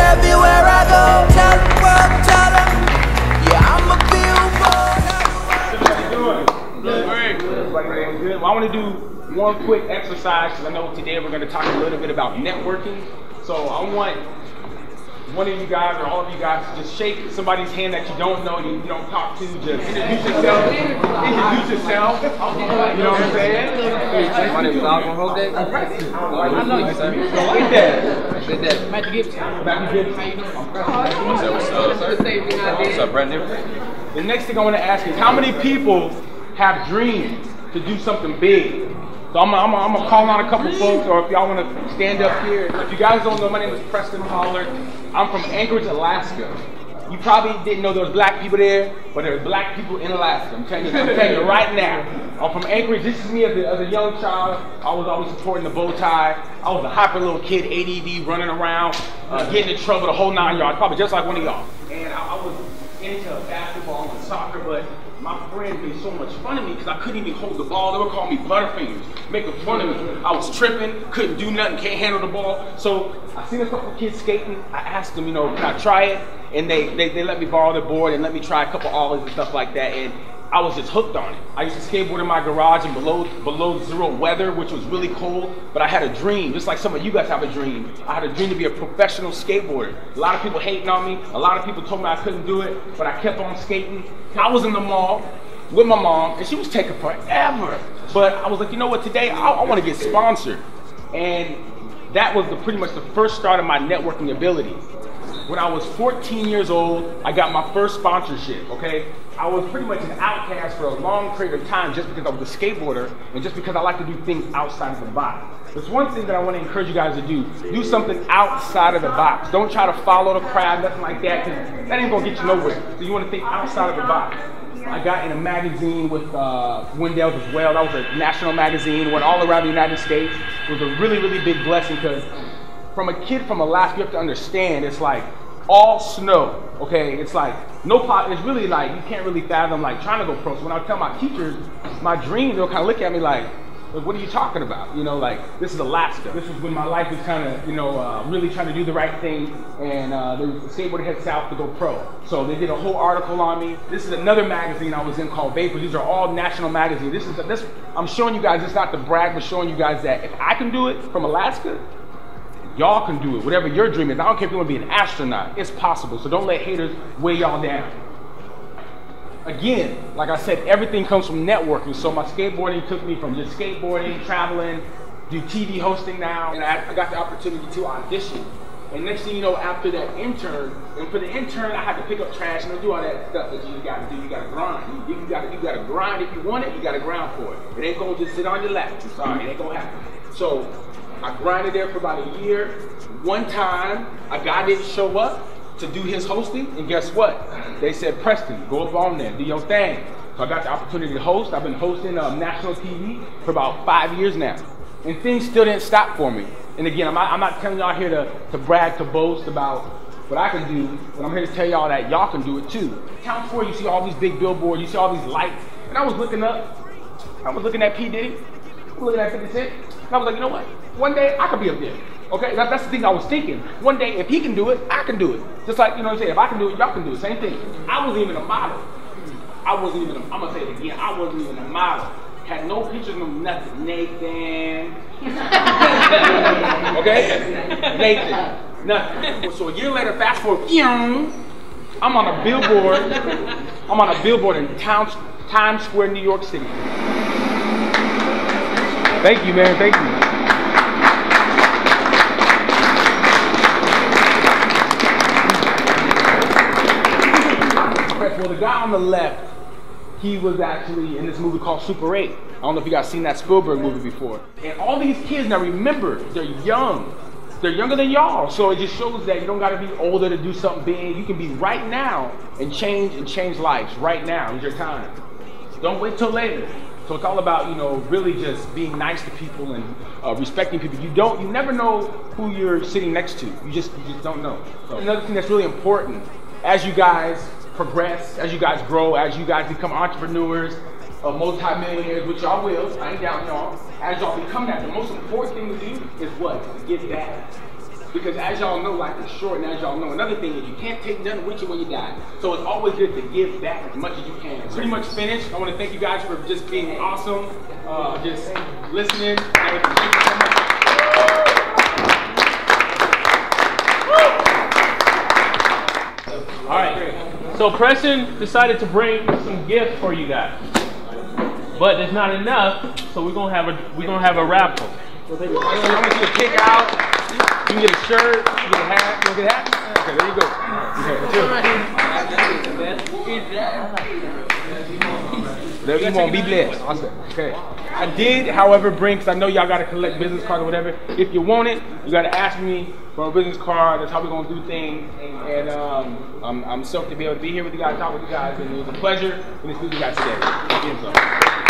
everywhere I go. Tell the world, tell them, yeah, I'm a billboard. Good. Well, I want to do one quick exercise because I know today we're going to talk a little bit about networking. So I want one of you guys or all of you guys to just shake somebody's hand that you don't know, you don't talk to. Just introduce yourself. Introduce yourself. You know what I'm saying? My name is Alvin Hogan. I like that. Matthew Gibson. Matthew Gibson. What's up, Brandon? The next thing I want to ask is how many people have dreams to do something big? So I'm gonna call on a couple folks, or if y'all want to stand up here. If you guys don't know, my name is Preston Pollard. I'm from Anchorage, Alaska. You probably didn't know there was black people there, but there are black people in Alaska. I'm telling you right now. I'm from Anchorage. This is me as a young child. I was always supporting the bow tie. I was a hyper little kid, ADD, running around, getting in trouble the whole 9 yards, probably just like one of y'all. And I was into basketball and soccer, but my friends made so much fun of me because I couldn't even hold the ball. They were calling me Butterfingers, making fun of me. I was tripping, couldn't do nothing, can't handle the ball. So I seen a couple kids skating. I asked them, can I try it? And they let me borrow the board and let me try a couple ollies and stuff like that. And I was just hooked on it. I used to skateboard in my garage in below zero weather, which was really cold, but I had a dream, just like some of you guys have a dream. I had a dream to be a professional skateboarder. A lot of people hating on me. A lot of people told me I couldn't do it, but I kept on skating. I was in the mall with my mom, and she was taking forever. But I was like, you know what, today I want to get sponsored. And that was pretty much the first start of my networking ability. When I was 14 years old, I got my first sponsorship, okay? I was pretty much an outcast for a long period of time just because I was a skateboarder and just because I like to do things outside of the box. There's one thing that I want to encourage you guys to do. Do something outside of the box. Don't try to follow the crowd, nothing like that, because that ain't going to get you nowhere. So you want to think outside of the box. I got in a magazine with Wendell's as well. That was a national magazine, went all around the United States. It was a really, really big blessing because from a kid from Alaska, you have to understand, it's like all snow, okay? It's like no pot. It's really like you can't really fathom like trying to go pro. So when I tell my teachers my dreams, they'll kind of look at me like, what are you talking about? Like this is Alaska. This is when my life was kind of, really trying to do the right thing. And there was a skateboarder head south to go pro. So they did a whole article on me. This is another magazine I was in called Vapor. These are all national magazines. I'm showing you guys, it's not to brag, but showing you guys that if I can do it from Alaska, y'all can do it, whatever your dream is. I don't care if you want to be an astronaut, it's possible. So don't let haters weigh y'all down. Again, like I said, everything comes from networking. So my skateboarding took me from just skateboarding, traveling, do TV hosting now, and I got the opportunity to audition. And next thing you know, after that intern, and for the intern, I had to pick up trash and do all that stuff that you got to do. You got to grind. You got to grind if you want it. You got to grind for it. It ain't gonna just sit on your lap. I'm sorry, it ain't gonna happen. So I grinded there for about a year. One time, a guy didn't show up to do his hosting, and guess what? They said, Preston, go up on there, do your thing. So I got the opportunity to host. I've been hosting national TV for about 5 years now. And things still didn't stop for me. And again, I'm not telling y'all here to brag, to boast about what I can do, but I'm here to tell y'all that y'all can do it too. Town Square, you see all these big billboards, you see all these lights, and I was looking at P. Diddy, I was looking at 50 Cent, and I was like, you know what? One day I could be up there. Okay, that's the thing I was thinking. One day, if he can do it, I can do it. Just like, what I'm saying, if I can do it, y'all can do it. Same thing. I wasn't even a model. I'm gonna say it again, I wasn't even a model. Had no pictures, no nothing. Nathan. Okay? Nathan. Nothing. So a year later, fast forward, I'm on a billboard. I'm on a billboard in Times Square, New York City. Thank you, man. Thank you. Well, the guy on the left, he was actually in this movie called Super 8. I don't know if you guys seen that Spielberg movie before. And all these kids, now remember, they're young. They're younger than y'all. So it just shows that you don't gotta be older to do something big. You can be right now and change lives. Right now is your time. Don't wait till later. So it's all about, really just being nice to people and respecting people. You never know who you're sitting next to. You just don't know. So another thing that's really important, as you guys progress, as you guys grow, as you guys become entrepreneurs, multi-millionaires, which y'all will, I ain't doubting y'all. As y'all become that, the most important thing to do is what? To give back. because as y'all know, life is short, and as y'all know, another thing is you can't take nothing with you when you die. So it's always good to give back as much as you can. Pretty much finished. I want to thank you guys for just being awesome, just listening. Thank you so much. All right. So Preston decided to bring some gifts for you guys, but it's not enough. So we're gonna have a raffle. So I want you to pick out. You can get a shirt, you can get a hat. You want to get a hat? Okay, there you go. Whatever you want, be blessed. Awesome. Okay. I did, however, bring, because I know y'all got to collect business cards or whatever. If you want it, you got to ask me for a business card. That's how we're going to do things. And I'm stoked to be able to be here with you guys, talk with you guys. And it was a pleasure to meet you guys today.